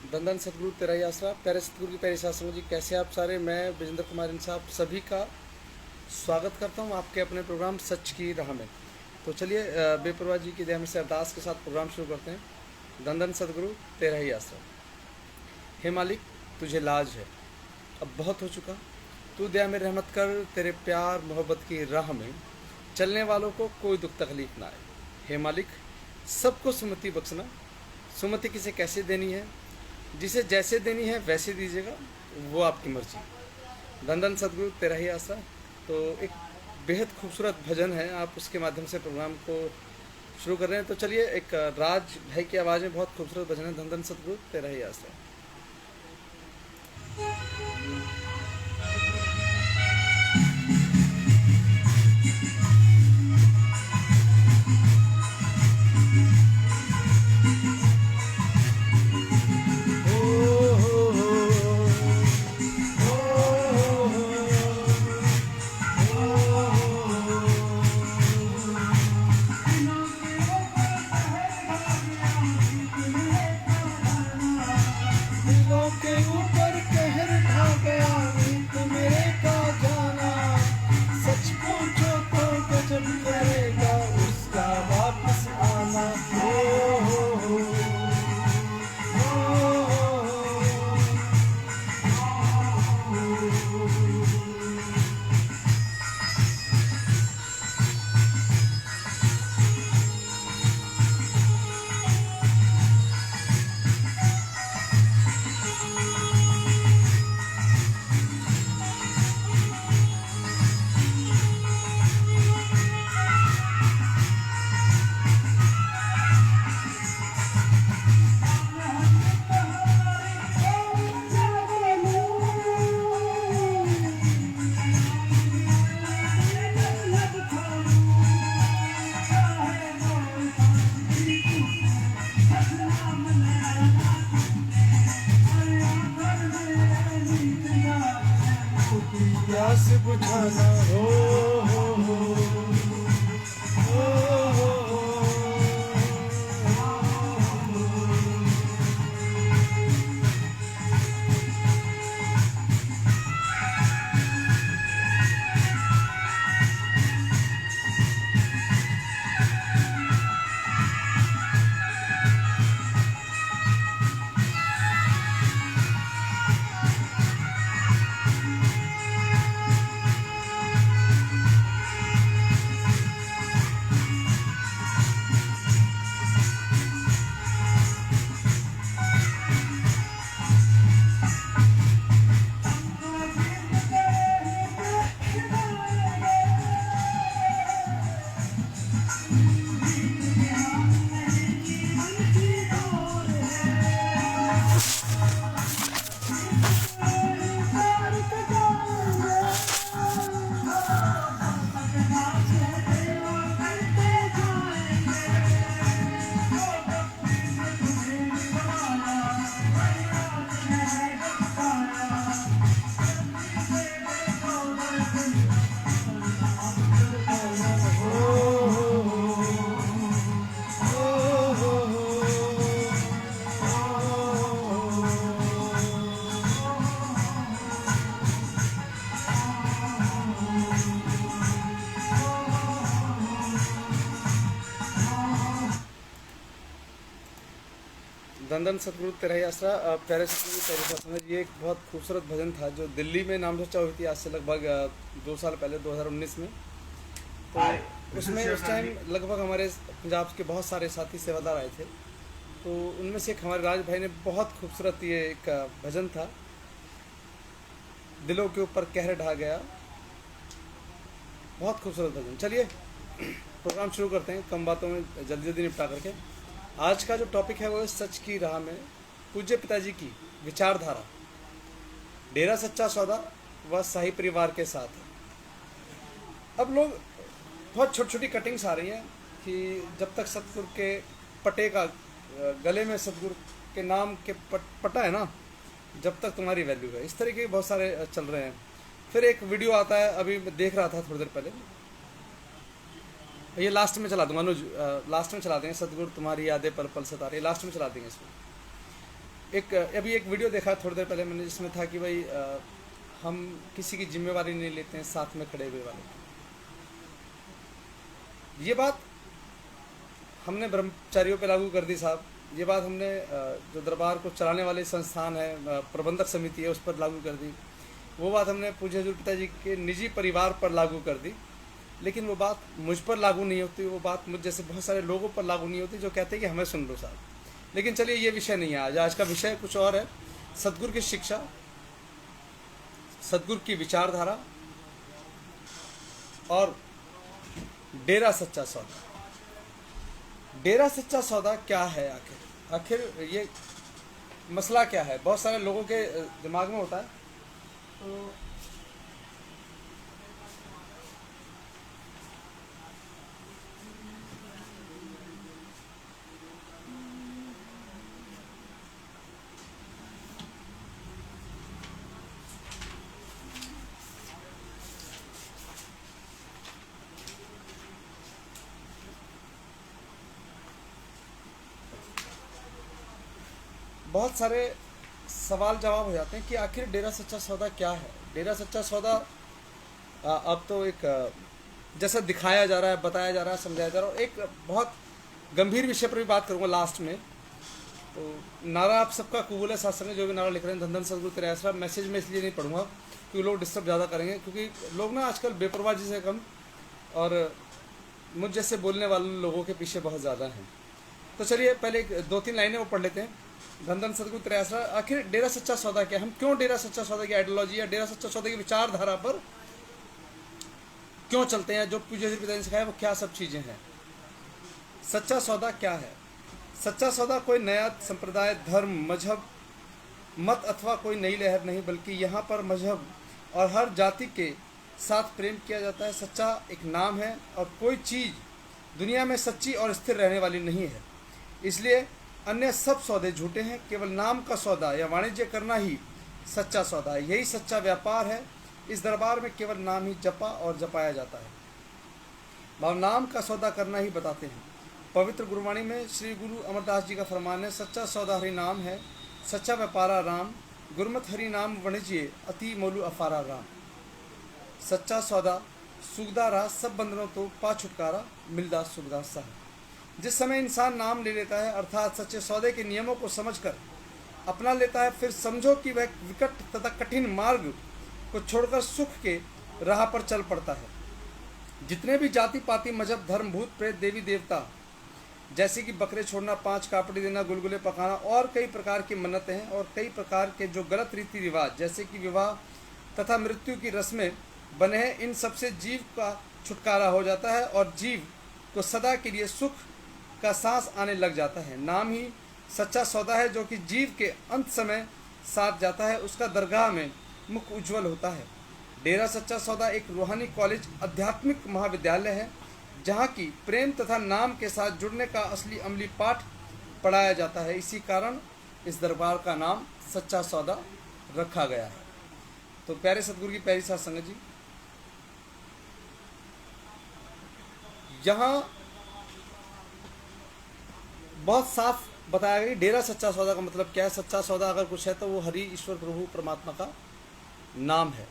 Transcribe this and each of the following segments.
धन सतगुरु तेरा ही आसरा, प्यारे सतगुरु की प्यारी शास्त्रों जी, कैसे आप सारे। मैं विजेंद्र कुमार इन साहब सभी का स्वागत करता हूं आपके अपने प्रोग्राम सच की राह में। तो चलिए बेपरवाह जी की दया से अरदास के साथ प्रोग्राम शुरू करते हैं। धन सतगुरु तेरा ही आसरा। हे मालिक, तुझे लाज है, अब बहुत हो चुका। तू दया में रहमत कर, तेरे प्यार मोहब्बत की राह में चलने वालों को कोई दुख तकलीफ ना आए। हे मालिक, सबको सुमति बख्शना। सुमति किसे कैसे देनी है, जिसे जैसे देनी है वैसे दीजिएगा, वो आपकी मर्जी। धन सतगुरु तेरा ही आसरा। तो एक बेहद खूबसूरत भजन है, आप उसके माध्यम से प्रोग्राम को शुरू कर रहे हैं। तो चलिए, एक राज भाई की आवाज़ में बहुत खूबसूरत भजन है, धन सतगुरु तेरा ही आसरा। दिलों के ऊपर कहर ढा गया, नीत मेरे का जाना। सच पूछो तो गजब करेगा उसका वापस आना। हो प्यास बुझाना। धन सतगुरु तेरा ही आसरा। प्यारे सतगुरु तेरे शासन में ये एक बहुत खूबसूरत भजन था जो दिल्ली में नाम चर्चा हुई थी आज से लगभग 2 साल पहले, 2019 में। तो उसमें उस टाइम लगभग हमारे पंजाब के बहुत सारे साथी सेवादार आए थे। तो उनमें से एक हमारे राज भाई ने बहुत खूबसूरत ये एक भजन था, दिलों के ऊपर कहर ढा गया। बहुत खूबसूरत भजन। चलिए प्रोग्राम शुरू करते हैं, कम बातों में जल्दी जल्दी निपटा करके। आज का जो टॉपिक है वो है सच की राह में पूज्य पिताजी की विचारधारा, डेरा सच्चा सौदा व शाही परिवार के साथ। अब लोग बहुत छोटी छोटी कटिंग्स आ रही हैं कि जब तक सतगुरु के पटे का गले में सतगुरु के नाम के पटा है ना, जब तक तुम्हारी वैल्यू है। इस तरीके के बहुत सारे चल रहे हैं। फिर एक वीडियो आता है, अभी मैं देख रहा था थोड़ी देर पहले, ये लास्ट में चला दूंगा अनुज, लास्ट में चला देंगे, सतगुरु तुम्हारी यादें पल पल सता रही, लास्ट में चला देंगे इसमें। एक अभी एक वीडियो देखा थोड़ी देर पहले मैंने, जिसमें था कि भाई हम किसी की जिम्मेवारी नहीं लेते हैं साथ में खड़े हुए वाले। ये बात हमने ब्रह्मचारियों पे लागू कर दी साहब। ये बात हमने जो दरबार को चलाने वाले संस्थान है, प्रबंधक समिति है, उस पर लागू कर दी। वो बात हमने पूज्य हजूर पिताजी के निजी परिवार पर लागू कर दी। लेकिन वो बात मुझ पर लागू नहीं होती, वो बात मुझ जैसे बहुत सारे लोगों पर लागू नहीं होती जो कहते हैं कि हमें सुन लो साहब। लेकिन चलिए, ये विषय नहीं है आज। आज का विषय कुछ और है। सदगुरु की शिक्षा, सदगुरु की विचारधारा और डेरा सच्चा सौदा। डेरा सच्चा सौदा क्या है आखिर? आखिर ये मसला क्या है? बहुत सारे लोगों के दिमाग में होता है। तो बहुत सारे सवाल जवाब हो जाते हैं कि आखिर डेरा सच्चा सौदा क्या है। डेरा सच्चा सौदा अब तो एक जैसा दिखाया जा रहा है, बताया जा रहा है, समझाया जा रहा है। एक बहुत गंभीर विषय पर भी बात करूंगा लास्ट में। तो नारा आप सबका कबूल है सत्संग में, जो भी नारा लिख रहे हैं, धन धन सदगुरु तेरा आसरा। मैसेज में इसलिए नहीं पढ़ूंगा क्योंकि लोग डिस्टर्ब ज़्यादा करेंगे, क्योंकि लोग ना आजकल बेपरवाही से कम और मुझ जैसे बोलने वाले लोगों के पीछे बहुत ज़्यादा हैं। तो चलिए पहले 2-3 लाइनें वो पढ़ लेते हैं। धन धन सदगुरु तेरा आसरा। आखिर डेरा सच्चा सौदा क्या? हम क्यों डेरा सच्चा सौदा की आइडियोलॉजी या डेरा सच्चा सौदा की विचारधारा पर क्यों चलते हैं? जो पूज्य हजूर पिताजी ने सिखाया वो क्या सब चीज़ें हैं? सच्चा सौदा क्या है? सच्चा सौदा कोई नया संप्रदाय, धर्म, मजहब, मत अथवा कोई नई लहर नहीं, बल्कि यहाँ पर मजहब और हर जाति के साथ प्रेम किया जाता है। सच्चा एक नाम है और कोई चीज़ दुनिया में सच्ची और स्थिर रहने वाली नहीं है। इसलिए अन्य सब सौदे झूठे हैं। केवल नाम का सौदा या वाणिज्य करना ही सच्चा सौदा है। यही सच्चा व्यापार है। इस दरबार में केवल नाम ही जपा और जपाया जाता है। भाव नाम का सौदा करना ही बताते हैं। पवित्र गुरुवाणी में श्री गुरु अमरदास जी का फरमान है, सच्चा सौदा हरि नाम है, सच्चा व्यापारा राम, गुरमत हरि नाम वाणिज्य अति मोलू अफारा राम। सच्चा सौदा सुखदा रहा, सब बंधनों तो पा छुटकारा, मिलदा सुखदा सह। जिस समय इंसान नाम ले लेता है, अर्थात सच्चे सौदे के नियमों को समझकर अपना लेता है, फिर समझो कि वह विकट तथा कठिन मार्ग को छोड़कर सुख के राह पर चल पड़ता है। जितने भी जाति पाति, मजहब, धर्म, भूत प्रेत, देवी देवता, जैसे कि बकरे छोड़ना, 5 कापड़ी देना, गुलगुले पकाना और कई प्रकार की मन्नतें हैं, और कई प्रकार के जो गलत रीति रिवाज जैसे कि विवाह तथा मृत्यु की रस्में बने हैं, इन सबसे जीव का छुटकारा हो जाता है और जीव को सदा के लिए सुख का सांस आने लग जाता है। नाम ही सच्चा सौदा है, जो कि जीव के अंत समय साथ जाता है, उसका दरगाह में मुख उज्ज्वल होता है। डेरा सच्चा सौदा एक रूहानी कॉलेज, आध्यात्मिक महाविद्यालय है, जहाँ की प्रेम तथा नाम के साथ जुड़ने का असली अमली पाठ पढ़ाया जाता है। इसी कारण इस दरबार का नाम सच्चा सौदा रखा गया है। तो प्यारे सतगुरु की प्यारी साध संगत जी, यहाँ बहुत साफ बताया गया डेरा सच्चा सौदा का मतलब क्या है। सच्चा सौदा अगर कुछ है तो वो हरि, ईश्वर, प्रभु, परमात्मा का नाम है।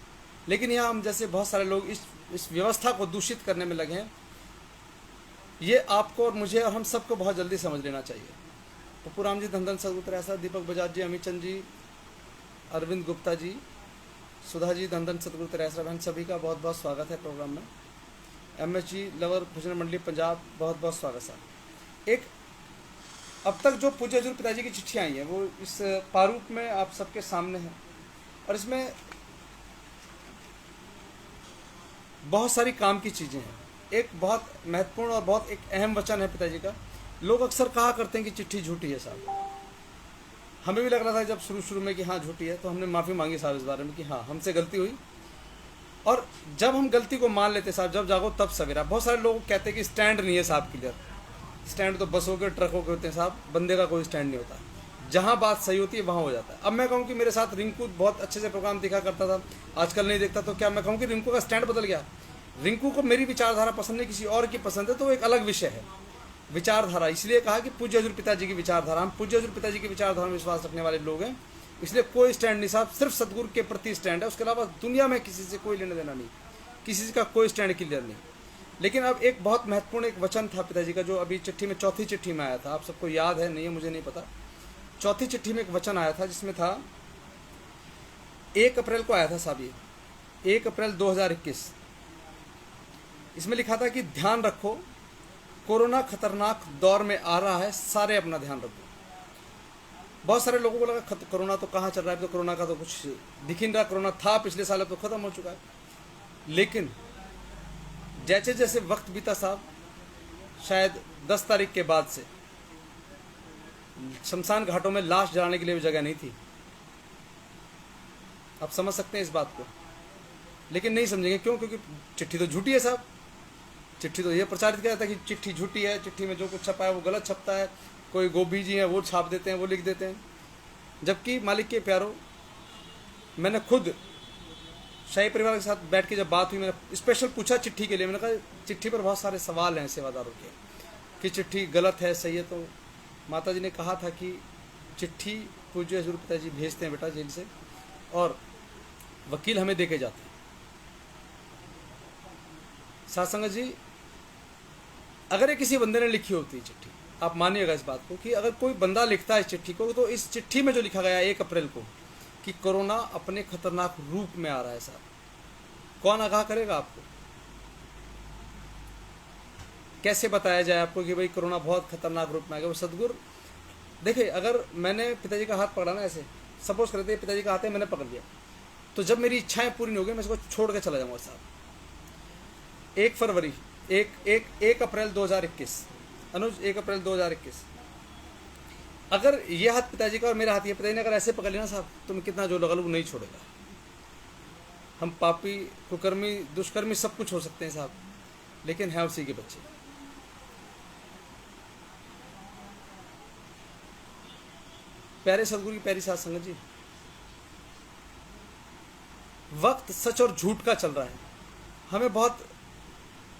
लेकिन यहाँ हम जैसे बहुत सारे लोग इस व्यवस्था को दूषित करने में लगे हैं। ये आपको और मुझे और हम सबको बहुत जल्दी समझ लेना चाहिए। पप्पूराम जी, धन धन सदगुरु तेरा आसरा, दीपक बजाज जी, अमित चंद जी, अरविंद गुप्ता जी, सुधा जी, धन धन सदगुरु तेरा आसरा बहन, सभी का बहुत बहुत स्वागत है प्रोग्राम में। MS जी, लवर भजन मंडली पंजाब, बहुत बहुत स्वागत साहब। एक अब तक जो पूज्य हजूर पिताजी की चिट्ठियाँ आई हैं वो इस प्रारूप में आप सबके सामने हैं, और इसमें बहुत सारी काम की चीज़ें हैं। एक बहुत महत्वपूर्ण और बहुत एक अहम वचन है पिताजी का। लोग अक्सर कहा करते हैं कि चिट्ठी झूठी है साहब। हमें भी लग रहा था जब शुरू में कि हाँ झूठी है, तो हमने माफ़ी मांगी साहब इस बारे में कि हाँ हमसे गलती हुई। और जब हम गलती को मान लेते साहब, जब जागो तब सवेरा। बहुत सारे लोग कहते हैं कि स्टैंड नहीं है साहब क्लियर। स्टैंड तो बसों के, ट्रकों के होते हैं साहब, बंदे का कोई स्टैंड नहीं होता। जहाँ बात सही होती है वहाँ हो जाता है। अब मैं कहूँ कि मेरे साथ रिंकू बहुत अच्छे से प्रोग्राम देखा करता था, आजकल नहीं देखता, तो क्या मैं कहूँ कि रिंकू का स्टैंड बदल गया? रिंकू को मेरी विचारधारा पसंद है, किसी और की पसंद है, तो वो एक अलग विषय है। विचारधारा, इसलिए कहा कि पूज्य हजूर पिताजी की विचारधारा, हम पूज्य हजूर पिताजी की विचारधारा में विश्वास रखने वाले लोग हैं, इसलिए कोई स्टैंड नहीं साहब, सिर्फ सदगुरु के प्रति स्टैंड है, उसके अलावा दुनिया में किसी से कोई लेना देना नहीं, किसी का कोई स्टैंड क्लियर नहीं। लेकिन अब एक बहुत महत्वपूर्ण एक वचन था पिताजी का, जो अभी चिट्ठी में, चौथी चिट्ठी में आया था, आप सबको याद है नहीं है मुझे नहीं पता, चौथी चिट्ठी में एक वचन आया था जिसमें था 1 अप्रैल को आया था साहब, ये 1 अप्रैल 2021। इसमें लिखा था कि ध्यान रखो, कोरोना खतरनाक दौर में आ रहा है, सारे अपना ध्यान रखो। बहुत सारे लोगों को लगा कोरोना तो कहाँ चल रहा है, तो कोरोना का तो कुछ दिख ही नहीं रहा, कोरोना था पिछले साल, अब तो खत्म हो चुका है। लेकिन जैसे जैसे वक्त बीता साहब, शायद 10 तारीख के बाद से शमशान घाटों में लाश जलाने के लिए भी जगह नहीं थी। आप समझ सकते हैं इस बात को, लेकिन नहीं समझेंगे क्यों? क्योंकि चिट्ठी तो झूठी है साहब। चिट्ठी तो ये प्रचारित किया जाता है कि चिट्ठी झूठी है, चिट्ठी में जो कुछ छपा है वो गलत छपता है, कोई गोभी जी हैं वो छाप देते हैं, वो लिख देते हैं। जबकि मालिक के प्यारों, मैंने खुद शाही परिवार के साथ बैठ के जब बात हुई, मैंने स्पेशल पूछा चिट्ठी के लिए, मैंने कहा चिट्ठी पर बहुत सारे सवाल हैं सेवादारों के कि चिट्ठी गलत है सही है। तो माता जी ने कहा था कि चिट्ठी पूज्य हजूर पिताजी भेजते हैं बेटा जेल से, और वकील हमें देके जाते हैं। साथ संगत जी, अगर ये किसी बंदे ने लिखी होती है चिट्ठी, आप मानिएगा इस बात को कि अगर कोई बंदा लिखता है इस चिट्ठी को, तो इस चिट्ठी में जो लिखा गया है 1 अप्रैल को कि कोरोना अपने खतरनाक रूप में आ रहा है साहब, कौन आगाह करेगा आपको? कैसे बताया जाए आपको कि भाई कोरोना बहुत खतरनाक रूप में आ गया? वो सदगुरु देखिए, अगर मैंने पिताजी का हाथ पकड़ा ना, ऐसे सपोज करते हैं पिताजी का हाथ है, मैंने पकड़ लिया, तो जब मेरी इच्छाएं पूरी नहीं हो गई, मैं इसको छोड़ के चला जाऊंगा साहब। 1 फरवरी 1 अप्रैल 2021, अनुज 1 अप्रैल 2021, अगर ये हाथ पिताजी का और मेरा हाथ ये, पिताजी ने अगर ऐसे पकड़ लिया ना साहब, तुम कितना जो लगा लो नहीं छोड़ेगा। हम पापी, कुकर्मी, दुष्कर्मी सब कुछ हो सकते हैं साहब, लेकिन है उसी के बच्चे। प्यारे सदगुरु की प्यारी साथ संगत जी, वक्त सच और झूठ का चल रहा है, हमें बहुत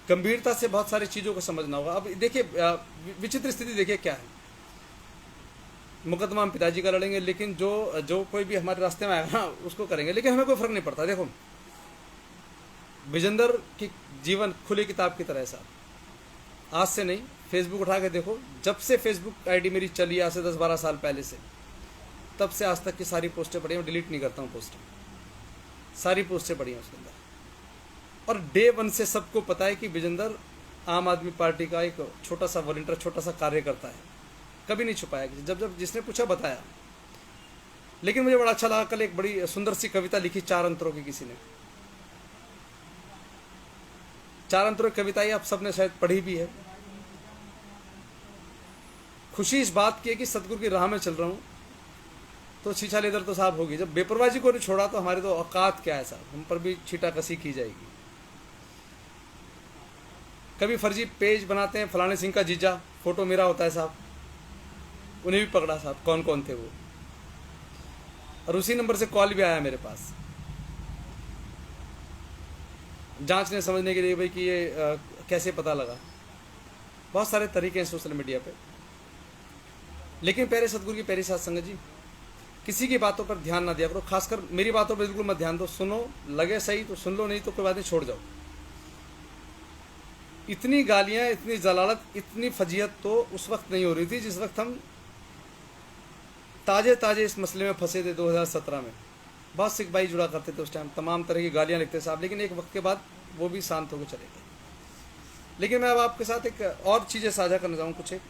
गंभीरता से बहुत सारी चीज़ों को समझना होगा। अब देखिए विचित्र स्थिति देखिए क्या है, मुकदमा हम पिताजी का लड़ेंगे, लेकिन जो कोई भी हमारे रास्ते में आएगा ना उसको करेंगे, लेकिन हमें कोई फर्क नहीं पड़ता। देखो विजेंद्र की जीवन खुली किताब की तरह है साहब। आज से नहीं, फेसबुक उठा के देखो, जब से फेसबुक आईडी मेरी चली आज से 10-12 साल पहले से, तब से आज तक की सारी पोस्टें पढ़ी, मैं डिलीट नहीं करता हूँ पोस्टें, सारी पोस्टें पढ़ी हैं उसके अंदर। और डे 1 से सबको पता है कि विजेंद्र आम आदमी पार्टी का एक छोटा सा वॉलंटियर, छोटा सा कार्य करता है, कभी नहीं छुपाया। जब जिसने पूछा बताया। लेकिन मुझे बड़ा अच्छा लगा, कल एक बड़ी सुंदर सी कविता लिखी 4 अंतरों की किसी ने, 4 अंतरों की कविता, आप सबने शायद पढ़ी भी है। खुशी इस बात की है कि सतगुरु की राह में चल रहा हूँ, तो छीछा लेदर तो साहब होगी। जब बेपरवाही को नहीं छोड़ा तो हमारी तो औकात क्या है साहब, हम पर भी छीटाकसी की जाएगी। कभी फर्जी पेज बनाते हैं, फलाने सिंह का जीजा, फोटो मेरा होता है साहब, उन्हें भी पकड़ा साहब, कौन कौन थे वो, और उसी नंबर से कॉल भी आया मेरे पास जांचने समझने के लिए भाई कि ये कैसे पता लगा। बहुत सारे तरीके हैं सोशल मीडिया पे। लेकिन प्यारे सतगुरु की प्यारी साथ संगत जी, किसी की बातों पर ध्यान ना दिया करो, खासकर मेरी बातों पर बिल्कुल मत ध्यान दो। सुनो, लगे सही तो सुन लो, नहीं तो कोई बात नहीं, छोड़ जाओ। इतनी गालियां, इतनी जलालत, इतनी फजीहत तो उस वक्त नहीं हो रही थी जिस वक्त हम ताजे इस मसले में फंसे थे 2017 में। बहुत सिख भाई जुड़ा करते थे उस टाइम, तमाम तरह की गालियां लिखते साहब, लेकिन एक वक्त के बाद वो भी शांत होकर चले गए। लेकिन मैं अब आपके साथ एक और चीज़ें साझा करना चाहूँ, कुछ एक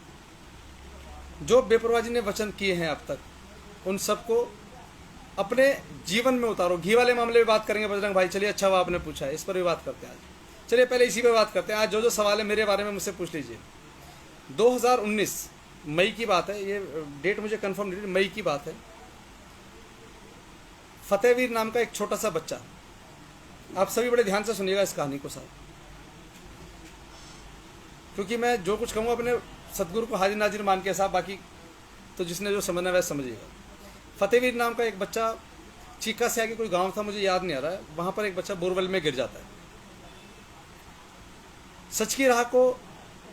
जो बेपरवाह जी ने वचन किए हैं अब तक, उन सबको अपने जीवन में उतारो। घी वाले मामले में बात करेंगे बजरंग भाई, चलिए अच्छा हुआ आपने पूछा है, इस पर भी बात करते हैं आज। चलिए पहले इसी पर बात करते हैं। आज जो सवाल है मेरे बारे में मुझसे पूछ लीजिए। 2019 मई की बात है, ये डेट मुझे कंफर्म नहीं, मई की बात है। फतेहवीर नाम का एक छोटा सा बच्चा, आप सभी बड़े ध्यान से सुनिएगा इस कहानी को साहब, क्योंकि मैं जो कुछ कहूँगा अपने सतगुरु को हाजिर नाजिर मान के साहब, बाकी तो जिसने जो समझना है वह समझिएगा। फतेहवीर नाम का एक बच्चा, चीका से आगे कोई गांव था, मुझे याद नहीं आ रहा है, वहाँ पर एक बच्चा बोरवेल में गिर जाता है। सच की राह को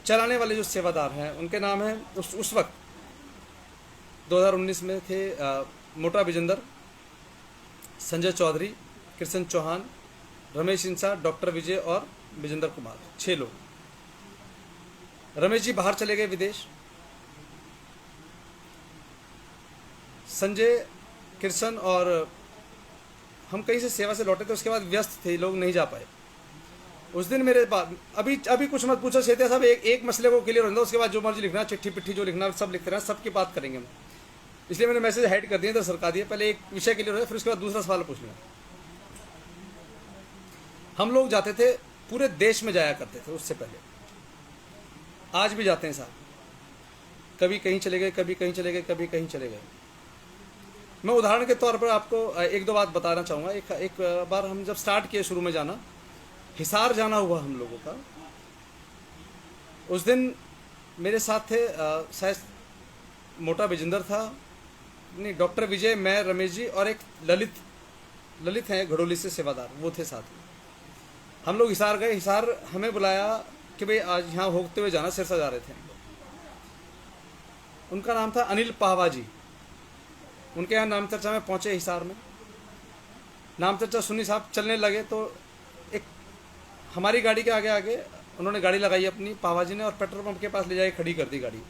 चलाने वाले जो सेवादार हैं उनके नाम हैं, उस वक्त 2019 में थे मोटा विजेंदर, संजय चौधरी, कृष्ण चौहान, रमेश इंसा, डॉक्टर विजय और विजेंद्र कुमार, 6 लोग। रमेश जी बाहर चले गए विदेश। संजय, कृष्ण और हम कहीं से सेवा से लौटे थे, उसके बाद व्यस्त थे, लोग नहीं जा पाए। उस दिन मेरे पास अभी कुछ मत पूछो सेठिया साहब, एक मसले को क्लियर होना, उसके बाद जो मर्जी लिखना, चिट्ठी पिट्ठी जो लिखना सब लिखते रहना, सबकी बात करेंगे हम। इसलिए मैंने मैसेज हाइड कर दिया, तो सरका दिया, पहले एक विषय क्लियर हो, फिर उसके बाद दूसरा सवाल पूछ लेना। हम लोग जाते थे, पूरे देश में जाया करते थे उससे पहले, आज भी जाते हैं साहब। कभी कहीं चले गए, कभी कहीं चले गए, कभी कहीं चले गए। मैं उदाहरण के तौर पर आपको एक दो बात बताना चाहूँगा। एक बार हम जब स्टार्ट किए शुरू में जाना, हिसार जाना हुआ हम लोगों का। उस दिन मेरे साथ थे शायद मोटा विजेंद्र था, नहीं डॉक्टर विजय, मैं, रमेश जी और एक ललित हैं घड़ोली से सेवादार, वो थे साथ में। हम लोग हिसार गए। हिसार हमें बुलाया कि भाई आज यहाँ होते हुए जाना, सिरसा जा रहे थे हम लोग। उनका नाम था अनिल पाहवा जी। उनके यहाँ नाम चर्चा में पहुँचे हिसार में। नाम चर्चा सुनी साहब, चलने लगे तो एक हमारी गाड़ी के आगे आगे उन्होंने गाड़ी लगाई अपनी, पाहवा जी ने, और पेट्रोल पंप के पास ले जाके खड़ी कर दी गाड़ी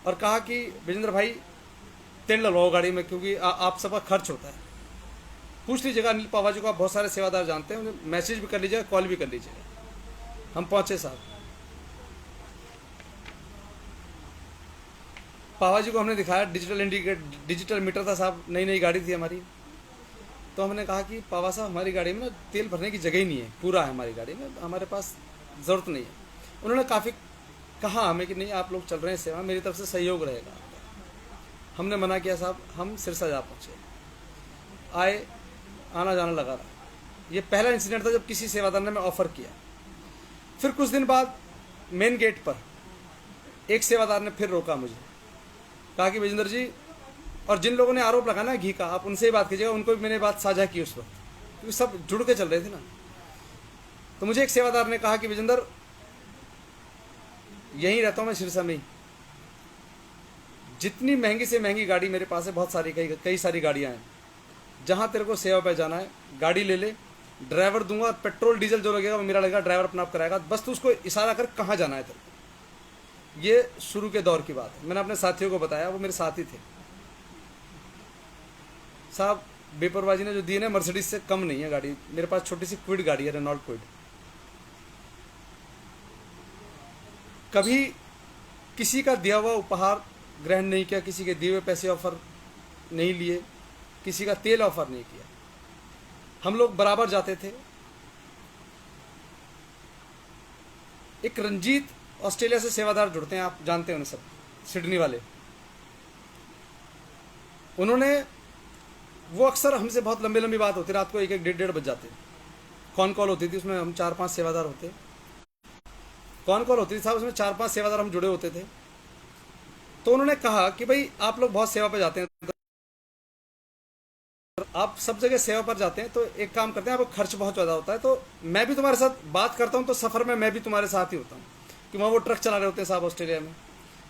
और कहा कि विजेंद्र भाई तेल लगवाओ गाड़ी में, क्योंकि आप सबका खर्च होता है। पूछ लीजिएगा अनिल पाहवा जी को, आप बहुत सारे सेवादार जानते हैं, उन्हें मैसेज भी कर लीजिएगा, कॉल भी कर लीजिएगा। हम पहुँचे साहब, पाहवा जी को हमने दिखाया डिजिटल मीटर था साहब, नई गाड़ी थी हमारी। तो हमने कहा कि पावा साहब हमारी गाड़ी में ना तेल भरने की जगह ही नहीं है, पूरा है हमारी गाड़ी में, हमारे पास ज़रूरत नहीं है। उन्होंने काफ़ी कहा हमें कि नहीं आप लोग चल रहे हैं सेवा, मेरी तरफ से सहयोग रहेगा। हमने मना किया साहब, हम सिरसा जा पहुँचे, आए, आना जाना लगा रहा। ये पहला इंसिडेंट था जब किसी सेवादार ने मैं ऑफ़र किया। फिर कुछ दिन बाद मेन गेट पर एक सेवादार ने फिर रोका मुझे, कहा कि विजेंद्र जी, और जिन लोगों ने आरोप लगाया ना घी का, आप उनसे ही बात कीजिएगा, उनको भी मैंने बात साझा की उस वक्त, क्योंकि सब जुड़ के चल रहे थे ना। तो मुझे एक सेवादार ने कहा कि विजेंद्र, यहीं रहता हूँ मैं सिरसा में ही, जितनी महंगी से महंगी गाड़ी मेरे पास है, बहुत सारी कई सारी गाड़ियाँ हैं, जहाँ तेरे को सेवा पे जाना है गाड़ी ले ले, ड्राइवर दूंगा, पेट्रोल डीजल जो लगेगा वो मेरा लगेगा, ड्राइवर अपना आप कराएगा, बस तू उसको इशारा कर कहाँ जाना है तेरे को। ये शुरू के दौर की बात है, मैंने अपने साथियों को बताया, वो मेरे साथी थे साहब। बेपरवाही ने जो दी है ना, मर्सिडीज से कम नहीं है गाड़ी। मेरे पास छोटी सी क्विड गाड़ी है, रेनॉल्ट क्विड। कभी किसी का दिया हुआ उपहार ग्रहण नहीं किया, किसी के दिए हुए पैसे ऑफर नहीं लिए, किसी का तेल ऑफर नहीं किया। हम लोग बराबर जाते थे। एक रंजीत ऑस्ट्रेलिया से सेवादार जुड़ते हैं, आप जानते हैं उन्हें सब, सिडनी वाले। उन्होंने, वो अक्सर हमसे बहुत लंबी लंबी बात होती, रात को 1-1, 1:30 बज जाते। कॉन कॉल होती थी, उसमें हम 4-5 सेवादार होते। कॉन कॉल होती थी साहब, उसमें 4-5 सेवादार हम जुड़े होते थे। तो उन्होंने कहा कि भाई आप लोग बहुत सेवा पे जाते हैं, आप सब जगह सेवा पर जाते हैं, तो एक काम करते हैं, आपको खर्च बहुत ज़्यादा होता है, तो मैं भी तुम्हारे साथ बात करता हूँ, तो सफ़र में मैं भी तुम्हारे साथ ही होता हूँ। कि वहाँ वो ट्रक चला रहे होते हैं साहब ऑस्ट्रेलिया में,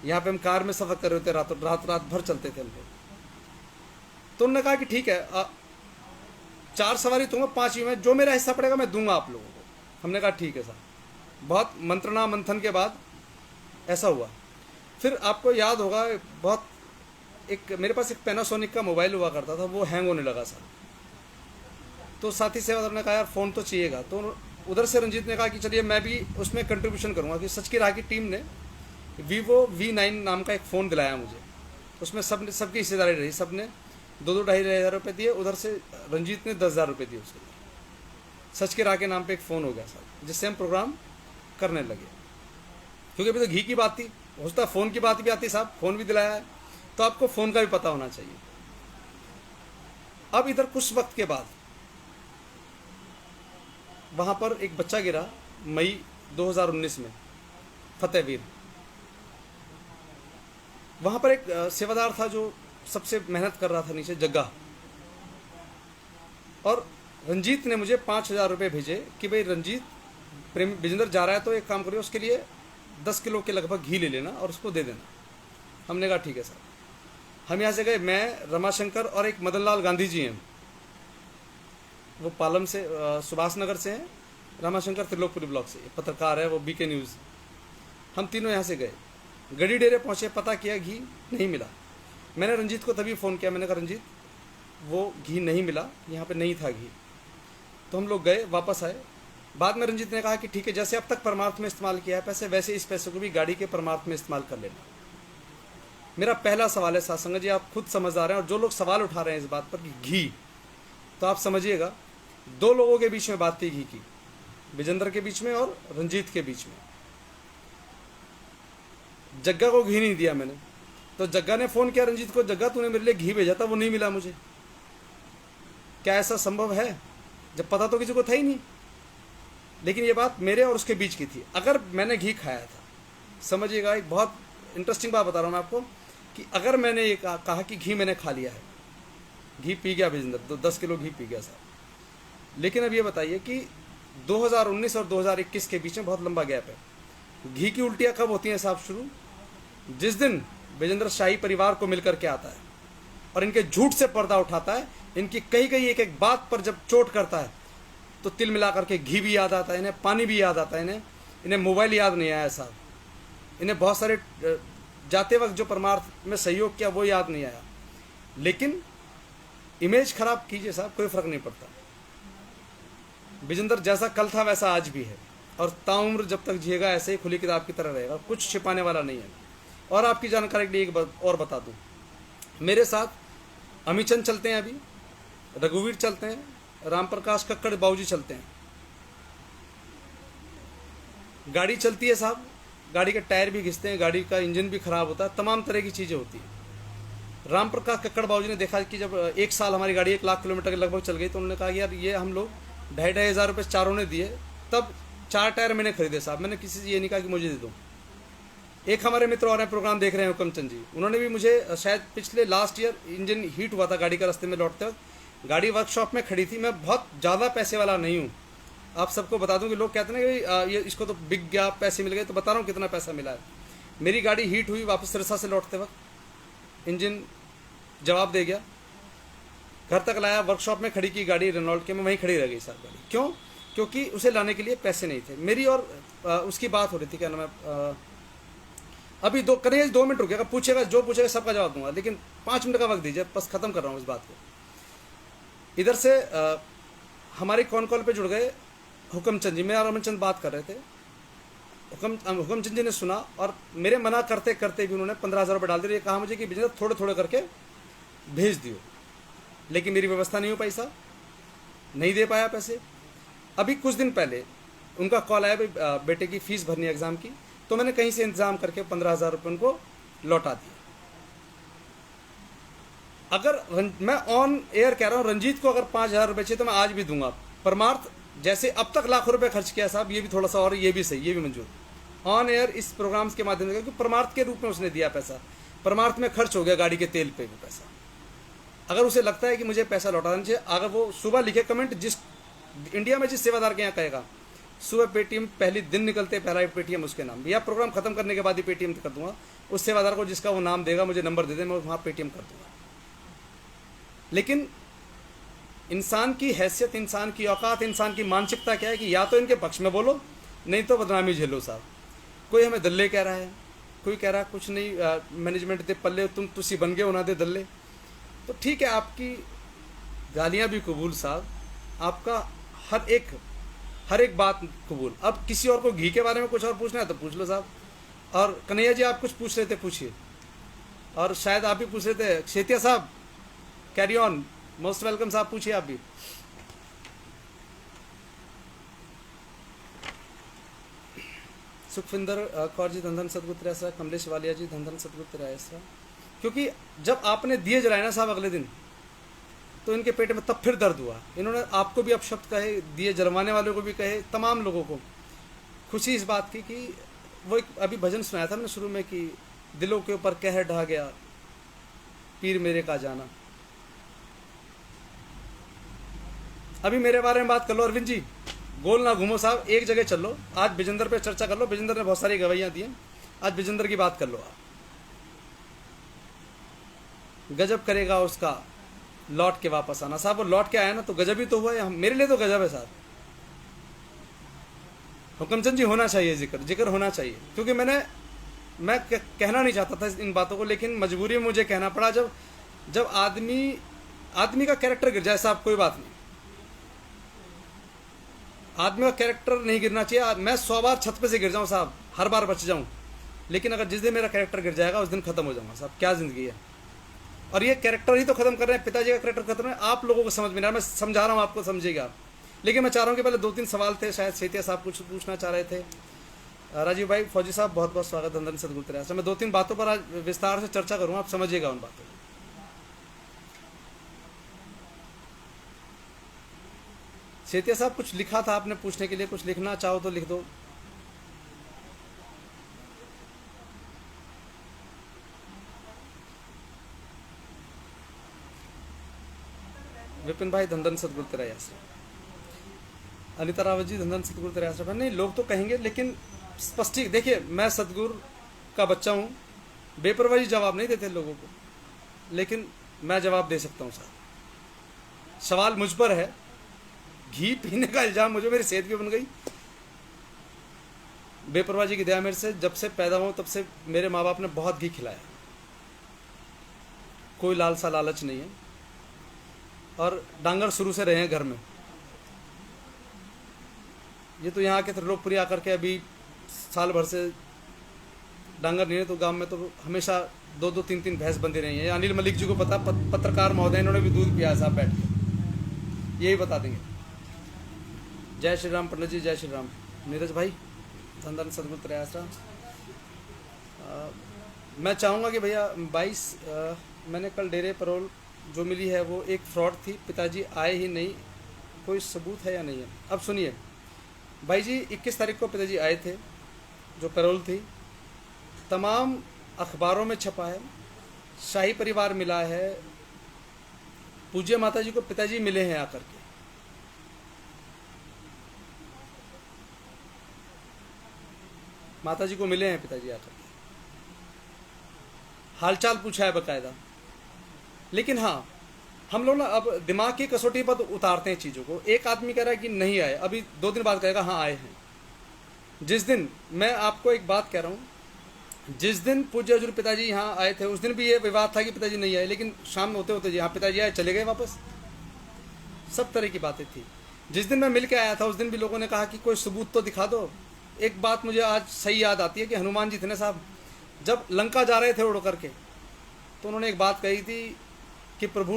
यहाँ पे हम कार में सफ़र कर रहे होते, रात भर चलते थे हम लोग। तो उन्होंने कहा कि ठीक है, 4 सवारी दूंगा, 5वीं में जो मेरा हिस्सा पड़ेगा मैं दूंगा आप लोगों को। हमने कहा ठीक है साहब। बहुत मंत्रणा मंथन के बाद ऐसा हुआ। फिर आपको याद होगा, बहुत एक मेरे पास एक पैनासोनिक का मोबाइल हुआ करता था, वो हैंग होने लगा साहब। तो साथी सेवादार ने कहा यार फ़ोन तो चाहिएगा। तो उधर से रंजीत ने कहा कि चलिए मैं भी उसमें कंट्रीब्यूशन करूँगा। कि सच की राह की टीम ने Vivo V9 नाम का एक फ़ोन दिलाया मुझे। उसमें सबकी हिस्सेदारी रही, सब ने 2-2 ढाई हज़ार रुपये दिए। उधर से रंजीत ने 10,000 रुपये दिए उसके लिए। सच के राह के नाम पे एक फ़ोन हो गया साहब, जिससे हम प्रोग्राम करने लगे। क्योंकि अभी तो घी की बात थी, हो सकता है फ़ोन की बात भी आती साहब, फ़ोन भी दिलाया है, तो आपको फ़ोन का भी पता होना चाहिए। अब इधर कुछ वक्त के बाद वहाँ पर एक बच्चा गिरा मई 2019 में, फतेहवीर। वहाँ पर एक सेवादार था जो सबसे मेहनत कर रहा था नीचे, जग्गा। और रंजीत ने मुझे 5,000 रुपये भेजे कि भाई रंजीत, विजेंद्र जा रहा है तो एक काम करिए, उसके लिए 10 किलो के लगभग घी ले लेना और उसको दे देना। हमने कहा ठीक है सर। हम यहाँ से गए, मैं, रमाशंकर और एक मदन लाल गांधी जी हैं, वो पालम से, सुभाष नगर से हैं। रमाशंकर त्रिलोकपुरी ब्लॉक से, पत्रकार है वो, बीके न्यूज़। हम तीनों यहाँ से गए, गड़ी डेरे पहुँचे, पता किया, घी नहीं मिला। मैंने रंजीत को तभी फ़ोन किया, मैंने कहा रंजीत वो घी नहीं मिला, यहाँ पे नहीं था घी। तो हम लोग गए, वापस आए। बाद में रंजीत ने कहा कि ठीक है, जैसे अब तक परमार्थ में इस्तेमाल किया है पैसे, वैसे इस पैसे को भी गाड़ी के परमार्थ में इस्तेमाल कर लेना। मेरा पहला सवाल है साथ संगत जी, आप खुद समझदार हैं, और जो लोग सवाल उठा रहे हैं इस बात पर कि घी, तो आप समझिएगा, दो लोगों के बीच में बात थी घी की, विजेंद्र के बीच में और रंजीत के बीच में। जग्गा को घी नहीं दिया मैंने, तो जग्गा ने फ़ोन किया रंजीत को, जग्गा तूने मेरे लिए घी भेजा था, वो नहीं मिला मुझे। क्या ऐसा संभव है, जब पता तो किसी को था ही नहीं। लेकिन ये बात मेरे और उसके बीच की थी। अगर मैंने घी खाया था, समझिएगा, एक बहुत इंटरेस्टिंग बात बता रहा हूँ मैं आपको, कि अगर मैंने ये कहा कि घी मैंने खा लिया है, घी पी गया विजेंद्र, 10 किलो घी पी गया साहब। लेकिन अब ये बताइए कि 2019 और 2021 के बीच में बहुत लंबा गैप है। घी की उल्टियाँ कब होती हैं साहब शुरू? जिस दिन विजेंद्र शाही परिवार को मिलकर के आता है और इनके झूठ से पर्दा उठाता है, इनकी कहीं कहीं एक एक बात पर जब चोट करता है, तो तिल मिला करके घी भी याद आता है इन्हें, पानी भी याद आता है इन्हें मोबाइल याद नहीं आया साहब, इन्हें बहुत सारे जाते वक्त जो परमार्थ में सहयोग किया वो याद नहीं आया। लेकिन इमेज खराब कीजिए साहब, कोई फर्क नहीं पड़ता। विजेंद्र जैसा कल था वैसा आज भी है, और ताउम्र जब तक जिएगा ऐसे ही खुली किताब की तरह रहेगा, कुछ छिपाने वाला नहीं है। और आपकी जानकारी के लिए एक बात और बता दूं, मेरे साथ अमीचंद चलते हैं, अभी रघुवीर चलते हैं, रामप्रकाश कक्कड़ बाबूजी चलते हैं। गाड़ी चलती है साहब, गाड़ी के टायर भी घिसते हैं, गाड़ी का इंजन भी खराब होता है, तमाम तरह की चीज़ें होती हैं। रामप्रकाश कक्कड़ बाबूजी ने देखा कि जब 1 साल हमारी गाड़ी 1 लाख किलोमीटर के लगभग चल गई, तो उन्होंने कहा यार ये हम लोग 2,500 रुपये चारों ने दिए, तब 4 टायर मैंने खरीदे साहब। मैंने किसी से ये नहीं कहा कि मुझे दे दो। एक हमारे मित्र और प्रोग्राम देख रहे हैं हुकमचंद जी, उन्होंने भी मुझे शायद पिछले लास्ट ईयर इंजन हीट हुआ था गाड़ी का, रास्ते में लौटते वक्त गाड़ी वर्कशॉप में खड़ी थी। मैं बहुत ज़्यादा पैसे वाला नहीं हूँ, आप सबको बता दूं कि लोग कहते हैं कि ये इसको तो बिक गया, पैसे मिल गए, तो बता रहा हूँ कितना पैसा मिला है। मेरी गाड़ी हीट हुई वापस सिरसा से लौटते वक्त, इंजन जवाब दे गया, घर तक लाया, वर्कशॉप में खड़ी की गाड़ी रेनॉल्ट के में, वहीं खड़ी रह गई सर गाड़ी। क्यों? क्योंकि उसे लाने के लिए पैसे नहीं थे। मेरी और उसकी बात हो रही थी, क्या नाम है, अभी 2 मिनट रुकेगा, पूछेगा जो पूछेगा सबका जवाब दूंगा, लेकिन 5 मिनट का वक्त दीजिए, बस खत्म कर रहा हूँ इस बात को। इधर से हमारी कॉन कॉल पे जुड़ गए हुकमचंद जी, मैं और रमनचंद बात कर रहे थे। हुकमचंद जी ने सुना और मेरे मना करते करते भी उन्होंने 15,000 रुपये डाल दिए। ये कहा मुझे कि बिजनेस थोड़े थोड़े करके भेज दियो, लेकिन मेरी व्यवस्था नहीं हो पाई साहब, नहीं दे पाया पैसे। अभी कुछ दिन पहले उनका कॉल आया, भाई बेटे की फीस भरनी है एग्ज़ाम की, तो मैंने कहीं से इंतजाम करके 15,000 रुपये उनको लौटा दिए। अगर मैं ऑन एयर कह रहा हूँ, रंजीत को अगर 5,000 रुपये चाहिए तो मैं आज भी दूंगा। परमार्थ जैसे अब तक लाखों रुपए खर्च किया साहब, ये भी थोड़ा सा और, ये भी सही, ये भी मंजूर। ऑन एयर इस प्रोग्राम्स के माध्यम से, क्योंकि परमार्थ के रूप में उसने दिया पैसा, परमार्थ में खर्च हो गया गाड़ी के तेल पे भी पैसा। अगर उसे लगता है कि मुझे पैसा लौटाना चाहिए, अगर वो सुबह लिखे कमेंट, जिस इंडिया में जिस सेवादार के यहाँ कहेगा सुबह पेटीएम पहले दिन निकलते पहला पेटीएम उसके नाम, या प्रोग्राम खत्म करने के बाद ही पेटीएम कर दूंगा, उस सेवादार को जिसका वो नाम देगा मुझे नंबर दे दे, मैं वहाँ पेटीएम कर दूंगा। लेकिन इंसान की हैसियत, इंसान की औकात, इंसान की मानसिकता क्या है कि या तो इनके पक्ष में बोलो, नहीं तो बदनामी झेलो साहब। कोई हमें दल्ले कह रहा है, कोई कह रहा है कुछ नहीं, मैनेजमेंट दे पल्ले, तुसी बन गए होना दे दल्ले। तो ठीक है, आपकी गालियाँ भी कबूल साहब, आपका हर एक बात कबूल। अब किसी और को घी के बारे में कुछ और पूछना है तो पूछ लो साहब। और कन्हैया जी आप कुछ पूछ रहे थे, पूछिए। और शायद आप भी पूछ रहे थे, शेतिया साहब कैरी ऑन, मोस्ट वेलकम साहब, पूछिए आप भी। सुखविंदर कौर जी धन धन सदगुरु तेरा, कमलेश वालिया जी धन धन सदगुरु तेरा। क्योंकि जब आपने दिए जलाए ना साहब अगले दिन, तो इनके पेट में तब फिर दर्द हुआ। इन्होंने आपको भी अपशब्द कहे, दिए जलवाने वालों को भी कहे, तमाम लोगों को। खुशी इस बात की कि वो एक अभी भजन सुनाया था मैंने शुरू में कि दिलों के ऊपर कहर ढा गया पीर मेरे का जाना। अभी मेरे बारे में बात कर लो अरविंद जी, गोल ना घूमो साहब, एक जगह चल लो। आज विजेंद्र पे चर्चा कर लो, विजेंद्र ने बहुत सारी गवाहियां दी हैं, आज विजेंद्र की बात कर लो आप। गजब करेगा उसका लौट के वापस आना साहब। वो लौट के आया ना तो गजब ही तो हुआ है, मेरे लिए तो गजब है साहब। हुकमचंद जी होना चाहिए जिक्र, जिक्र होना चाहिए, क्योंकि मैं कहना नहीं चाहता था इन बातों को, लेकिन मजबूरी में मुझे कहना पड़ा। जब आदमी का कैरेक्टर गिर जाए साहब, कोई बात नहीं, आदमी का कैरेक्टर नहीं गिरना चाहिए। मैं 100 बार छत पे से गिर जाऊं साहब, हर बार बच जाऊं, लेकिन अगर जिस दिन मेरा कैरेक्टर गिर जाएगा उस दिन खत्म हो जाऊंगा साहब। क्या जिंदगी है। और ये कैरेक्टर ही तो खत्म कर रहे हैं, पिताजी का कैरेक्टर खत्म है। आप लोगों को समझ में नहीं आ रहा, मैं समझा रहा हूँ आपको, समझेगा। लेकिन मैं चाह रहा हूँ कि पहले 2-3 सवाल थे, शायद सेतिया साहब कुछ पूछना चाह रहे थे। राजीव भाई, फौजी साहब बहुत बहुत स्वागत, धन सदगुरु तेरे आश्रम। मैं 2-3 बातों पर आज विस्तार से चर्चा करूँगा, आप समझिएगा उन बातों को। सेतिया साहब कुछ लिखा था आपने पूछने के लिए, कुछ लिखना चाहो तो लिख दो। विपिन भाई, धन सदगुरु तेरा आश्रम। अनिता रावत जी, धन सदगुरु तेरे आश्रम। नहीं, लोग तो कहेंगे, लेकिन स्पष्टी देखिए, मैं सदगुरु का बच्चा हूँ, बेपरवाही जवाब नहीं देते लोगों को, लेकिन मैं जवाब दे सकता हूँ साहब। सवाल मुझ पर है, घी पीने का इल्जाम मुझे, मेरी सेहत भी बन गई। बेपरवाह जी की दया मेरे से, जब से पैदा हूँ तब से मेरे माँ बाप ने बहुत घी खिलाया, कोई लालसा लालच नहीं है। और डांगर शुरू से रहे हैं घर में। ये तो यहाँ के त्रिलोकपुरी आकर के अभी साल भर से डांगर नहीं है, तो गांव में तो हमेशा 2-2, 3-3 भैंस बंधी रही है। अनिल मलिक जी को पता, पत्रकार महोदय, इन्होंने भी दूध पिया साहब बैठ के, यही बता देंगे। जय श्री राम पंडित जी, जय श्री राम। नीरज भाई, धन सदगुरु तेरे आश्रम। मैं चाहूँगा कि भैया 22 मैंने कल डेरे पैरोल जो मिली है वो एक फ्रॉड थी, पिताजी आए ही नहीं, कोई सबूत है या नहीं है। अब सुनिए भाई जी, 21 तारीख को पिताजी आए थे, जो पैरोल थी तमाम अखबारों में छपा है, शाही परिवार मिला है, पूज्य माता जी को पिताजी मिले हैं आकर के। माता जी को मिले हैं पिताजी आकर के, हालचाल पूछा है बकायदा। लेकिन हाँ, हम लोग ना अब दिमाग की कसौटी पर उतारते हैं चीज़ों को। एक आदमी कह रहा है कि नहीं आए, अभी 2 दिन बाद कहेगा हाँ आए हैं। जिस दिन, मैं आपको एक बात कह रहा हूँ, जिस दिन पूज्य हजूर पिताजी यहाँ आए थे उस दिन भी ये विवाद था कि पिताजी नहीं आए, लेकिन शाम में होते होते जी हाँ पिताजी आए, चले गए वापस। सब तरह की बातें थी। जिस दिन मैं मिल के आया था उस दिन भी लोगों ने कहा कि कोई सबूत तो दिखा दो। एक बात मुझे आज सही याद आती है कि हनुमान जी थे ना साहब, जब लंका जा रहे थे उड़ करके, तो उन्होंने एक बात कही थी कि प्रभु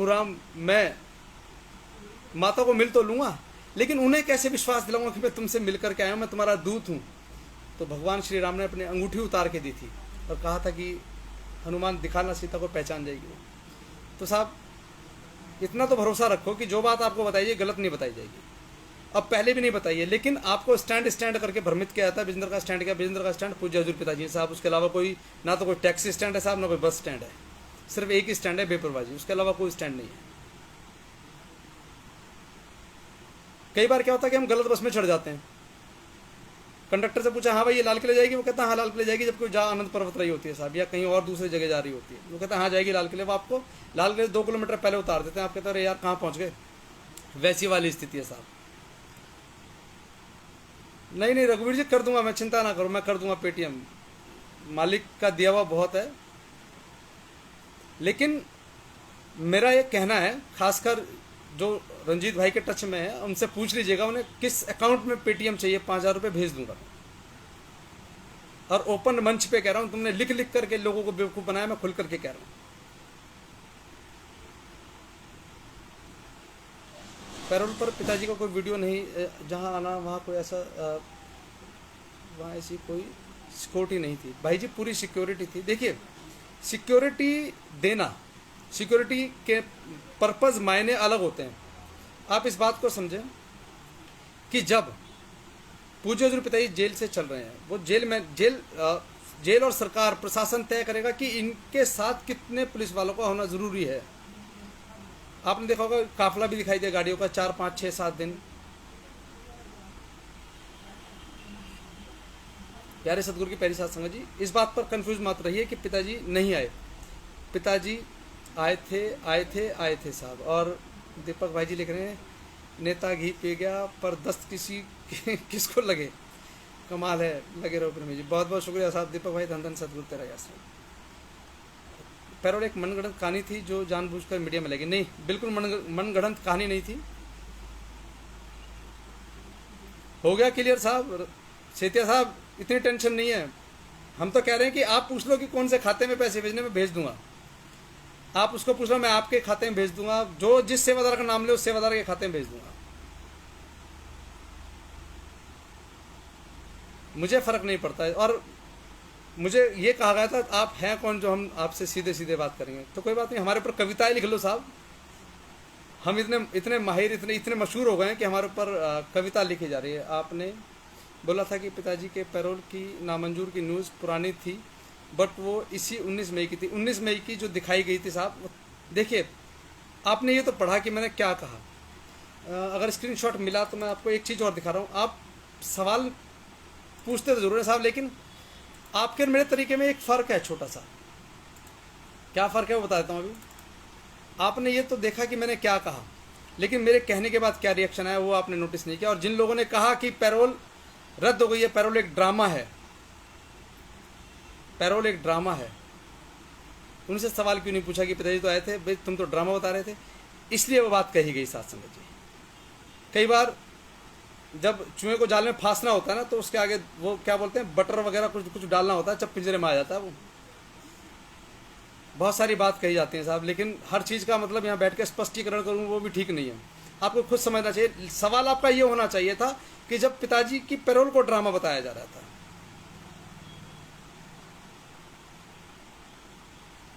राम मैं माता को मिल तो लूँगा, लेकिन उन्हें कैसे विश्वास दिलाऊंगा कि मैं तुमसे मिल करके आया हूँ, मैं तुम्हारा दूत हूँ। तो भगवान श्री राम ने अपनी अंगूठी उतार के दी थी और कहा था कि हनुमान दिखाना, सीता को पहचान जाएगी वो। तो साहब इतना तो भरोसा रखो कि जो बात आपको बताई जाए गलत नहीं बताई जाएगी। अब पहले भी नहीं बताइए, लेकिन आपको स्टैंड करके भ्रमित किया था। विजेंद्र का स्टैंड क्या, विजेंद्र का स्टैंड पूज्य हजूर पिताजी साहब, उसके अलावा कोई ना तो कोई टैक्सी स्टैंड है साहब, ना कोई बस स्टैंड है, सिर्फ एक ही स्टैंड है बेपरवाजी, उसके अलावा कोई स्टैंड नहीं है। कई बार क्या होता है कि हम गलत बस में चढ़ जाते हैं। कंडक्टर से पूछा हाँ भाई ये लाल किले जाएगी, वो कहता है हाँ लाल किले जाएगी, जबकि वो जहाँ आनंद पर्वत रही होती है साहब, या कहीं और दूसरी जगह जा रही होती है। वो कहता है हाँ जाएगी लाल किले, वो आपको लाल किले 2 किलोमीटर पहले उतार देते हैं। आप कहते हैं अरे यार कहाँ पहुँच गए। वैसी वाली स्थिति है साहब। नहीं रघुवीर जी कर दूंगा मैं, चिंता ना करो, मैं कर दूंगा पेटीएम, मालिक का दिया हुआ बहुत है। लेकिन मेरा ये कहना है, खासकर जो रंजीत भाई के टच में है उनसे पूछ लीजिएगा उन्हें किस अकाउंट में पेटीएम चाहिए, 5,000 रुपये भेज दूंगा। और ओपन मंच पे कह रहा हूँ, तुमने लिख करके लोगों को बेवकूफ़ बनाया, मैं खुल करके कह रहा हूँ। पैरोल पर पिताजी का कोई वीडियो नहीं, जहाँ आना वहाँ कोई ऐसा वहाँ ऐसी कोई सिक्योरिटी नहीं थी भाई जी, पूरी सिक्योरिटी थी। देखिए सिक्योरिटी देना, सिक्योरिटी के पर्पज़ मायने अलग होते हैं। आप इस बात को समझें कि जब पूज्य हजूर पिताजी जेल से चल रहे हैं, वो जेल और सरकार प्रशासन तय करेगा कि इनके साथ कितने पुलिस वालों का होना ज़रूरी है। आपने देखा होगा काफिला भी दिखाई दिया गाड़ियों का, 4 5 6 7 दिन। प्यारे सदगुरु की प्यारी साध संगत जी, इस बात पर कंफ्यूज मत रहिए कि पिताजी नहीं आए। पिताजी आए थे, आए थे, आए थे साहब। और दीपक भाई जी लिख रहे हैं, नेता घी पी गया पर दस्त किसी किसको लगे। कमाल है, लगे रहो प्रेमी जी। बहुत बहुत शुक्रिया साहब दीपक भाई, धन धन सदगुरु तेरा यश। पैरोल एक मनगढ़ंत कहानी थी जो जानबूझकर मीडिया में लगी। नहीं, बिल्कुल मनगढ़ंत कहानी नहीं थी। हो गया क्लियर साहब। सेतिया साहब इतनी टेंशन नहीं है। हम तो कह रहे हैं कि आप पूछ लो कि कौन से खाते में पैसे भेजने में, भेज दूंगा। आप उसको पूछ लो, मैं आपके खाते में भेज दूंगा। जो जिस सेवादार का नाम ले उस सेवादार के खाते में भेज दूंगा। मुझे फर्क नहीं पड़ता है। और मुझे ये कहा गया था आप हैं कौन जो हम आपसे सीधे सीधे बात करेंगे। तो कोई बात नहीं, हमारे ऊपर कविताएं लिख लो साहब। हम इतने इतने माहिर, इतने इतने मशहूर हो गए हैं कि हमारे ऊपर कविता लिखी जा रही है। आपने बोला था कि पिताजी के पैरोल की नामंजूर की न्यूज़ पुरानी थी, बट वो इसी 19 मई की थी। 19 मई की जो दिखाई गई थी साहब, देखिए आपने ये तो पढ़ा कि मैंने क्या कहा। अगर स्क्रीनशॉट मिला तो मैं आपको एक चीज़ और दिखा रहा हूँ। आप सवाल पूछते तो जरूर है साहब, लेकिन आपके और मेरे तरीके में एक फ़र्क है छोटा सा। क्या फ़र्क है वो बता देता हूँ अभी। आपने ये तो देखा कि मैंने क्या कहा, लेकिन मेरे कहने के बाद क्या रिएक्शन आया वो आपने नोटिस नहीं किया। और जिन लोगों ने कहा कि पैरोल रद्द हो गई है, पैरोल एक ड्रामा है, पैरोल एक ड्रामा है, उनसे सवाल क्यों नहीं पूछा कि पिताजी तो आए थे, भाई तुम तो ड्रामा बता रहे थे। इसलिए वो बात कही गई साथ संगत जी। कई बार जब चूहे को जाल में फांसना होता है ना, तो उसके आगे वो क्या बोलते हैं, बटर वगैरह कुछ कुछ डालना होता है, जब पिंजरे में आ जाता है वो। बहुत सारी बात कही जाती है साहब, लेकिन हर चीज़ का मतलब यहाँ बैठ के स्पष्टीकरण करूँ वो भी ठीक नहीं है। आपको खुद समझना चाहिए। सवाल आपका ये होना चाहिए था कि जब पिताजी की पैरोल को ड्रामा बताया जा रहा था,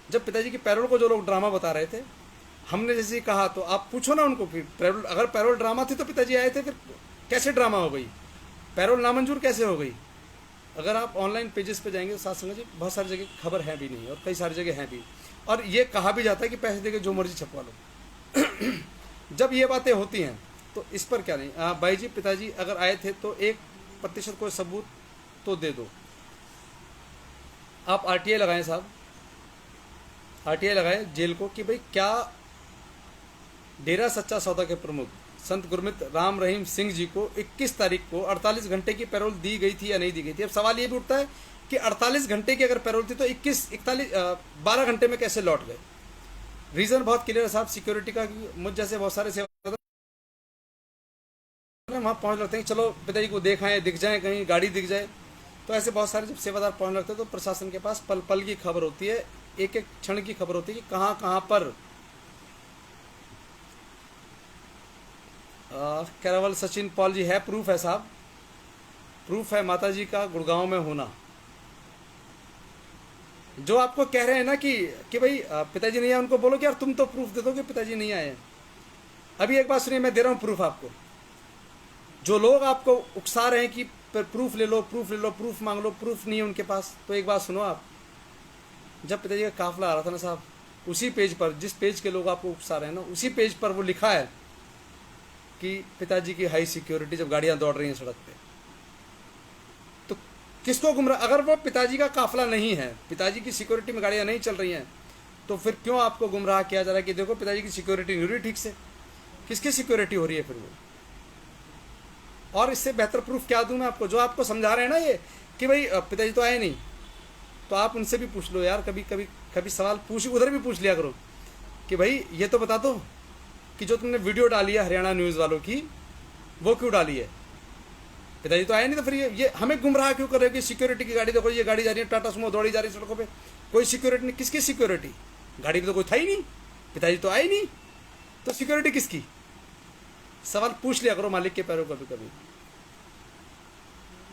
जब पिताजी की पैरोल को जो लोग ड्रामा बता रहे थे, हमने जैसे ही कहा तो आप पूछो ना उनको, फिर पैरोल, अगर पैरोल ड्रामा थी तो पिताजी आए थे, फिर कैसे ड्रामा हो गई, पैरोल नामंजूर कैसे हो गई। अगर आप ऑनलाइन पेजेस पे जाएंगे तो साथ संगत जी बहुत सारी जगह खबर है भी नहीं, और कई सारी जगह हैं भी। और ये कहा भी जाता है कि पैसे देके जो मर्जी छपवा लो। जब ये बातें होती हैं तो इस पर क्या नहीं। भाई जी पिताजी अगर आए थे तो 1% कोई सबूत तो दे दो। आप आरटीआई लगाएं साहब, आरटीआई लगाएं जेल को कि भाई क्या डेरा सच्चा सौदा के प्रमुख संत गुरमित राम रहीम सिंह जी को 21 तारीख को 48 घंटे की पैरोल दी गई थी या नहीं दी गई थी। अब सवाल ये भी उठता है कि 48 घंटे की अगर पैरोल थी तो 12 घंटे में कैसे लौट गए। रीज़न बहुत क्लियर है साहब, सिक्योरिटी का। मुझ जैसे बहुत सारे सेवादार वहाँ पहुँच लगते हैं, चलो पिताजी को देखाएं, दिख जाए, कहीं गाड़ी दिख जाए। तो ऐसे बहुत सारे जब सेवादार पहुँच लगते हैं तो प्रशासन के पास पल पल की खबर होती है, एक एक क्षण की खबर होती है कि कहाँ कहाँ पर। कैरावल सचिन पॉल जी है, प्रूफ है साहब, प्रूफ है माता जी का गुड़गांव में होना। जो आपको कह रहे हैं ना कि भाई पिताजी नहीं आए, उनको बोलो कि यार तुम तो प्रूफ दे दो कि पिताजी नहीं आए। अभी एक बात सुनिए, मैं दे रहा हूँ प्रूफ आपको। जो लोग आपको उकसा रहे हैं कि प्रूफ ले लो, प्रूफ ले लो, प्रूफ मांग लो, प्रूफ नहीं है उनके पास, तो एक बात सुनो आप। जब पिताजी का काफिला आ रहा था ना साहब, उसी पेज पर, जिस पेज के लोग आपको उकसा रहे हैं ना, उसी पेज पर वो लिखा है कि पिताजी की हाई सिक्योरिटी, जब गाड़ियां दौड़ रही हैं सड़क पे। तो किसको गुमराह, अगर वो पिताजी का काफिला नहीं है, पिताजी की सिक्योरिटी में गाड़ियां नहीं चल रही हैं, तो फिर क्यों आपको गुमराह किया जा रहा है कि देखो पिताजी की सिक्योरिटी नहीं हो रही ठीक से। किसकी सिक्योरिटी हो रही है फिर वो। और इससे बेहतर प्रूफ क्या दूं मैं आपको। जो आपको समझा रहे हैं ना ये कि भाई पिताजी तो आए नहीं, तो आप उनसे भी पूछ लो यार, कभी कभी कभी सवाल पूछ, उधर भी पूछ लिया करो कि भाई ये तो बता दो कि जो तुमने वीडियो डाली है हरियाणा न्यूज़ वालों की, वो क्यों डाली है। पिताजी तो आए नहीं, तो फिर ये हमें गुमराह क्यों कर रहे हो कि सिक्योरिटी की गाड़ी देखो, ये गाड़ी जा रही है, टाटा सुमो दौड़ी जा रही है सड़कों पे, कोई सिक्योरिटी नहीं। किसकी सिक्योरिटी, गाड़ी में तो कोई था ही नहीं, पिताजी तो आए नहीं, तो सिक्योरिटी किसकी। सवाल पूछ लिया करो मालिक के पैरों कभी कभी।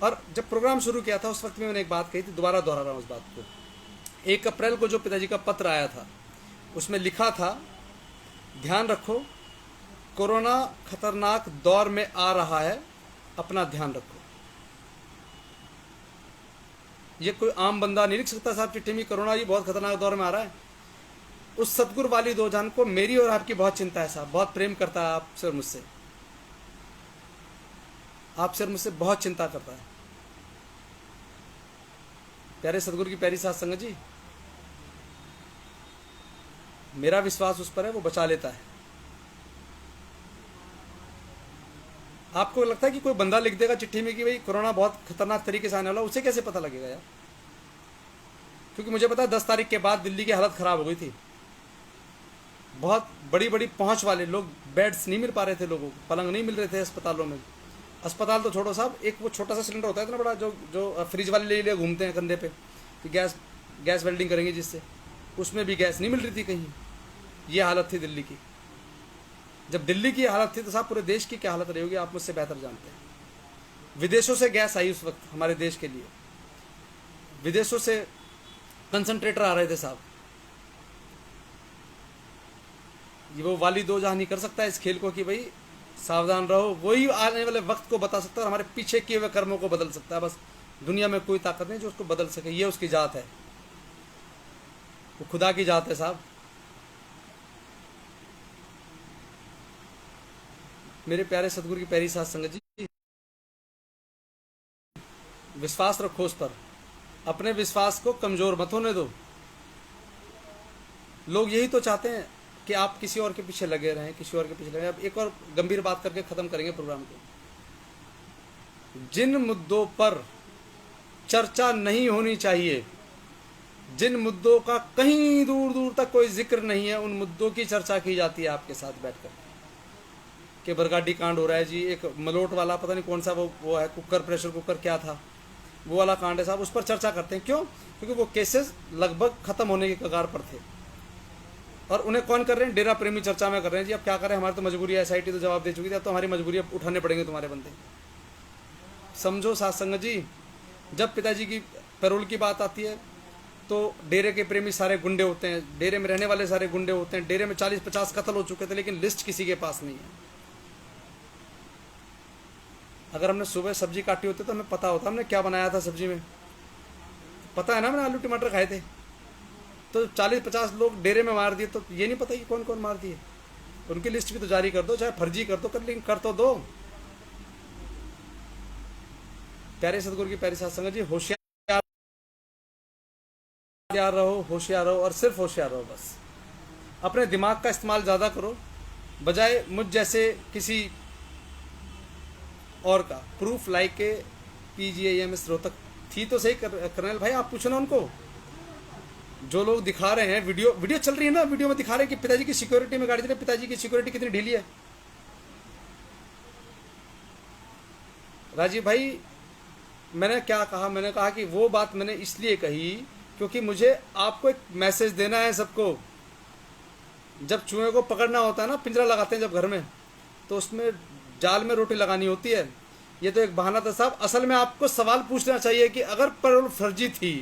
और जब प्रोग्राम शुरू किया था उस वक्त में मैंने एक बात कही थी, दोबारा दोहरा रहा हूँ उस बात को। 1 अप्रैल को जो पिताजी का पत्र आया था उसमें लिखा था, ध्यान रखो कोरोना खतरनाक दौर में आ रहा है, अपना ध्यान रखो। ये कोई आम बंदा नहीं लिख सकता साहब चिट्ठी में, कोरोना ये बहुत खतरनाक दौर में आ रहा है। उस सतगुरु वाली दो जान को मेरी और आपकी बहुत चिंता है साहब, बहुत प्रेम करता है आपसे और मुझसे, आपसे और मुझसे बहुत चिंता करता है। प्यारे सतगुरु की प्यारी साथ संगत जी, मेरा विश्वास उस पर है, वो बचा लेता है। आपको लगता है कि कोई बंदा लिख देगा चिट्ठी में कि भाई कोरोना बहुत खतरनाक तरीके से आने वाला, उसे कैसे पता लगेगा यार? क्योंकि मुझे पता है 10 तारीख के बाद दिल्ली की हालत खराब हो गई थी। बहुत बड़ी बड़ी पहुंच वाले लोग, बेड्स नहीं मिल पा रहे थे लोगों को, पलंग नहीं मिल रहे थे अस्पतालों में। अस्पताल तो छोड़ो साहब, एक वो छोटा सा सिलेंडर होता है इतना बड़ा, जो जो फ्रिज वाले ले ले घूमते हैं कंधे पे कि गैस वेल्डिंग करेंगे जिससे, उसमें भी गैस नहीं मिल रही थी कहीं। ये हालत थी दिल्ली की। जब दिल्ली की हालत थी तो साहब पूरे देश की क्या हालत रही होगी आप मुझसे बेहतर जानते हैं। विदेशों से गैस आई उस वक्त हमारे देश के लिए, विदेशों से कंसंट्रेटर आ रहे थे साहब। ये वो वाली दो जहां नहीं कर सकता इस खेल को कि भाई सावधान रहो, वही आने वाले वक्त को बता सकता है और हमारे पीछे किए हुए कर्मों को बदल सकता है। बस दुनिया में कोई ताकत नहीं जो उसको बदल सके, ये उसकी जात है, वो खुदा की जात है साहब। मेरे प्यारे सतगुरु की प्यारी साथ संगत जी, विश्वास रखो उस पर, अपने विश्वास को कमजोर मत होने दो। लोग यही तो चाहते हैं कि आप किसी और के पीछे लगे रहें, किसी और के पीछे लगे। अब एक और गंभीर बात करके खत्म करेंगे प्रोग्राम को। जिन मुद्दों पर चर्चा नहीं होनी चाहिए, जिन मुद्दों का कहीं दूर दूर तक कोई जिक्र नहीं है, उन मुद्दों की चर्चा की जाती है आपके साथ बैठकर कि बरगाड़ी कांड हो रहा है जी, एक मलोट वाला पता नहीं कौन सा वो है, कुकर, प्रेशर कुकर क्या था, वो वाला कांड है साहब, उस पर चर्चा करते हैं। क्यों? क्योंकि वो केसेस लगभग खत्म होने के कगार पर थे और उन्हें कौन कर रहे हैं? डेरा प्रेमी चर्चा में कर रहे हैं जी। अब क्या करें, हमारी तो मजबूरी है, SIT तो जवाब दे चुकी थी, अब तो हमारी मजबूरी, अब उठाने पड़ेंगे तुम्हारे बंदे। समझो साथ संगत जी, जब पिताजी की पैरोल की बात आती है तो डेरे के प्रेमी सारे गुंडे होते हैं, डेरे में रहने वाले सारे गुंडे होते हैं। डेरे में 40-50 कत्ल हो चुके थे, लेकिन लिस्ट किसी के पास नहीं है। अगर हमने सुबह सब्जी काटी होती तो हमें पता होता हमने क्या बनाया था सब्जी में, पता है ना, मैंने आलू टमाटर खाए थे। तो 40-50 लोग डेरे में मार दिए, तो ये नहीं पता कि कौन कौन मार दिए। उनकी लिस्ट भी तो जारी कर दो, चाहे फर्जी कर दो, कर तो दो। प्यारे सतगुरु की प्यारी साथ संगत जी, होशियार रहो, होशियार रहो और सिर्फ होशियार रहो। बस अपने दिमाग का इस्तेमाल ज़्यादा करो, बजाय मुझ जैसे किसी और का। प्रूफ लाइक के PGIMS रोहतक थी तो सही। कर्नल भाई आप पूछो ना उनको, जो लोग दिखा रहे हैं, वीडियो चल रही है ना, वीडियो में दिखा रहे हैं कि पिताजी की सिक्योरिटी में गाड़ी चले, पिताजी की सिक्योरिटी कितनी ढीली है। राजीव भाई मैंने क्या कहा? मैंने कहा कि वो बात मैंने इसलिए कही क्योंकि मुझे आपको एक मैसेज देना है सबको। जब चूहे को पकड़ना होता है ना, पिंजरा लगाते हैं जब घर में, तो उसमें जाल में रोटी लगानी होती है। ये तो एक बहाना था साहब। असल में आपको सवाल पूछना चाहिए कि अगर पैरोल फर्जी थी,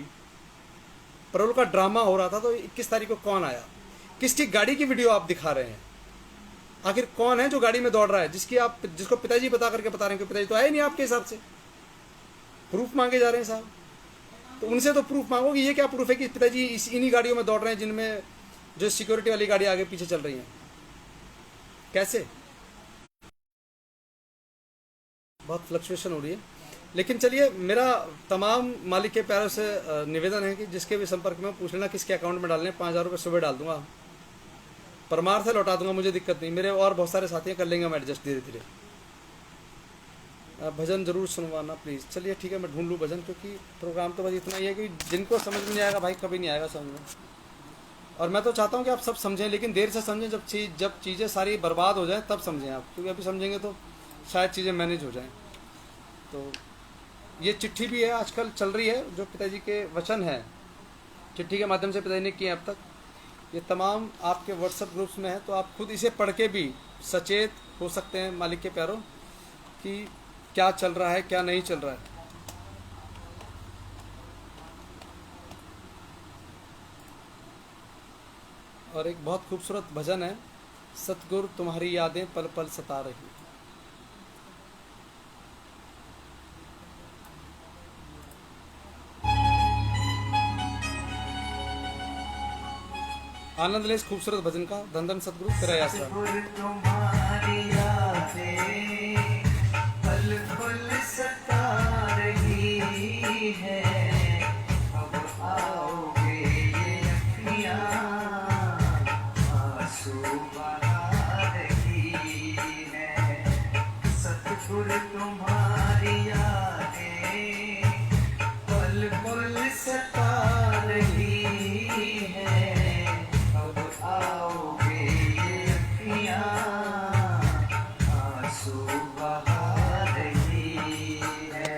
पैरोल का ड्रामा हो रहा था, तो 21 तारीख को कौन आया? किसकी गाड़ी की वीडियो आप दिखा रहे हैं? आखिर कौन है जो गाड़ी में दौड़ रहा है, जिसको पिताजी बता करके बता रहे हैं कि पिताजी तो आए नहीं आपके हिसाब से? प्रूफ मांगे जा रहे हैं साहब, तो उनसे तो प्रूफ मांगो कि ये क्या प्रूफ है कि पिताजी इन्हीं गाड़ियों में दौड़ रहे हैं जिनमें जो सिक्योरिटी वाली गाड़ी आगे पीछे चल रही हैं। कैसे? बहुत फ्लक्चुएशन हो रही है। लेकिन चलिए, मेरा तमाम मालिक के प्यारों से निवेदन है कि जिसके भी संपर्क में पूछ लेना किसके अकाउंट में डालने। 5,000 रुपये सुबह डाल दूंगा, परमार से लौटा दूंगा, मुझे दिक्कत नहीं। मेरे और बहुत सारे साथी कर लेंगे हम एडजस्ट धीरे धीरे। भजन जरूर सुनवाना प्लीज़। चलिए ठीक है, मैं ढूंढ लूँ भजन, क्योंकि प्रोग्राम तो बस इतना ही है कि जिनको समझ में नहीं आएगा भाई कभी नहीं आएगा समझ में। और मैं तो चाहता हूँ कि आप सब समझें, लेकिन देर से समझें। जब चीज़ें सारी बर्बाद हो जाएं तब समझें आप, क्योंकि अभी समझेंगे तो शायद चीज़ें मैनेज हो जाएं। तो ये चिट्ठी भी है आजकल चल रही है, जो पिताजी के वचन है, चिट्ठी के माध्यम से पिताजी ने किए अब तक। ये तमाम आपके व्हाट्सएप ग्रुप्स में है, तो आप खुद इसे पढ़ के भी सचेत हो सकते हैं मालिक के प्यारों कि क्या चल रहा है, क्या नहीं चल रहा है। और एक बहुत खूबसूरत भजन है, सतगुरु तुम्हारी यादें पल पल सता रही। आनंद ले इस खूबसूरत भजन का। धन धन सतगुरु तेरा आसरा। सतगुरु तुम्हारी यादें पल पल सता रही है, अब आओगे ये अखियाँ आंसू बहा रही है। सतगुरु तुम्हारी यादें पल पल सता रही है, अब आओगे ये अखियाँ आंसू बहा रही है।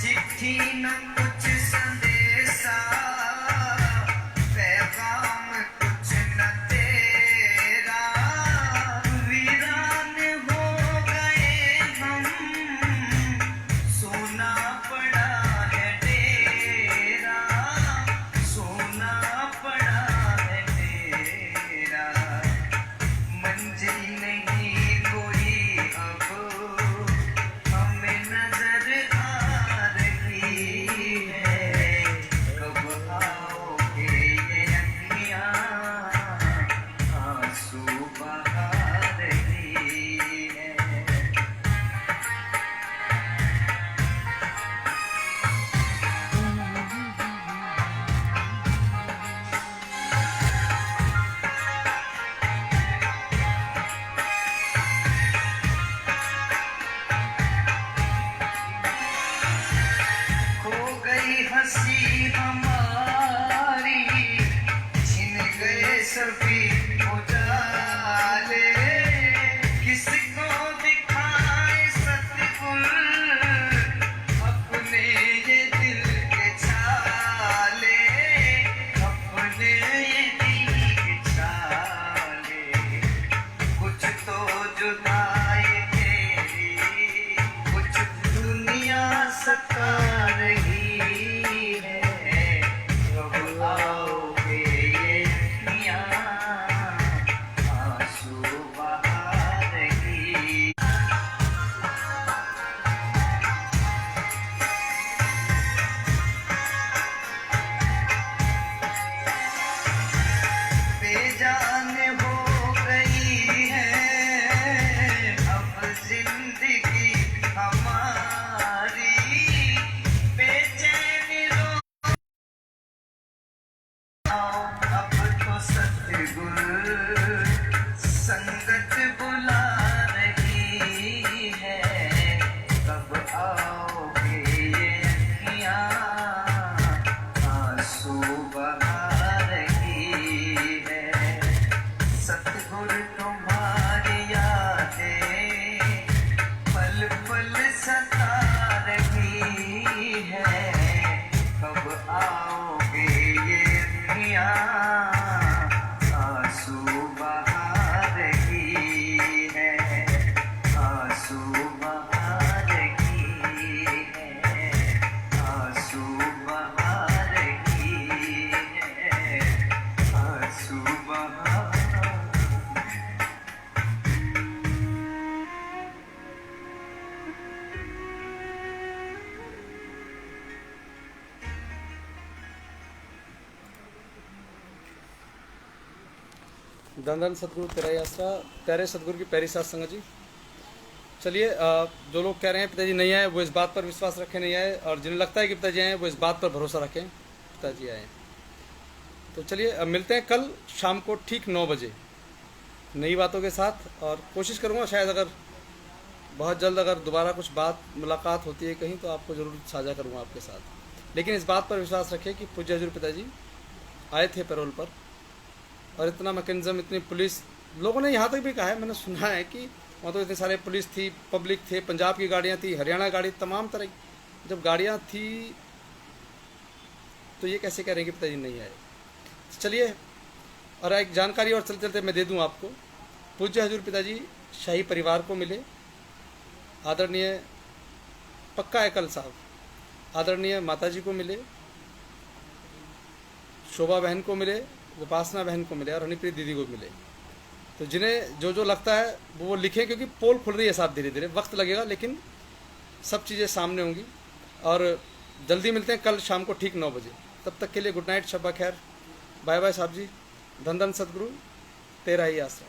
चिट्ठी न कुछ संदेशा, पैगाम कुछ न तेरा, वीरान हो गए हम, सोना पड़ा है डेरा, सोना पड़ा है डेरा। मंजिल नहीं कोई अब हमें नजर आ रही है, कब आओगे ये अखियाँ आंसू बहा रही है। खो गई हंसी हमारी, छिन गए सभी उजाले, किसको दिखाए सतगुर अपने ये दिल के छाले, अपने ये दिल के छाले। कुछ तो जुदाई तेरी, कुछ दुनिया सता रही है, कब आओगे ये अखियाँ आंसू बहा रही। बेजान हो गई है अब जिंदगी हमारी, बेचैनी रो अब तो सतगुर संगत बुला रही है, कब आओगे ये अखियाँ आंसू बहा रही है। सतगुरु तुम्हारी यादें पल पल सता रही है, कब आओगे ये अखियाँ आंसू बहा रही है, आंसू बहा रही है, आंसू बहा रही है, आंसू बहा। धन धन सतगुरु तेरा आसरा। प्यारे सतगुरु की प्यारी साथ संगत जी, चलिए जो लोग कह रहे हैं पिताजी नहीं आए वो इस बात पर विश्वास रखें नहीं आए, और जिन्हें लगता है कि पिताजी आए वो इस बात पर भरोसा रखें पिताजी आए। तो चलिए मिलते हैं कल शाम को ठीक 9 बजे नई बातों के साथ, और कोशिश करूँगा शायद अगर बहुत जल्द अगर दोबारा कुछ बात मुलाकात होती है कहीं तो आपको ज़रूर साझा करूँगा आपके साथ। लेकिन इस बात पर विश्वास रखें कि पूज्य हजूर पिताजी आए थे पैरोल पर, और इतना मैकेनिज्म, इतनी पुलिस, लोगों ने यहाँ तक भी कहा है, मैंने सुना है कि वहाँ तो इतने सारे पुलिस थी, पब्लिक थे, पंजाब की गाड़ियाँ थी, हरियाणा गाड़ी, तमाम तरह की जब गाड़ियाँ थी तो ये कैसे कह रहे हैं कि पिताजी नहीं आए। चलिए, और एक जानकारी और चलते चलते मैं दे दूँ आपको। पूज्य हजूर पिताजी शाही परिवार को मिले, आदरणीय पक्का एकल साहब, आदरणीय माताजी को मिले, शोभा बहन को मिले, विपासना बहन को मिले और हनीप्रीत दीदी को मिले। तो जिन्हें जो जो लगता है वो लिखें, क्योंकि पोल खुल रही है साहब, धीरे धीरे वक्त लगेगा लेकिन सब चीज़ें सामने होंगी। और जल्दी मिलते हैं कल शाम को ठीक 9 बजे। तब तक के लिए गुड नाइट, शब्बा खैर, बाय बाय साहब जी। धन धन सदगुरु, तेरा ही आसरा।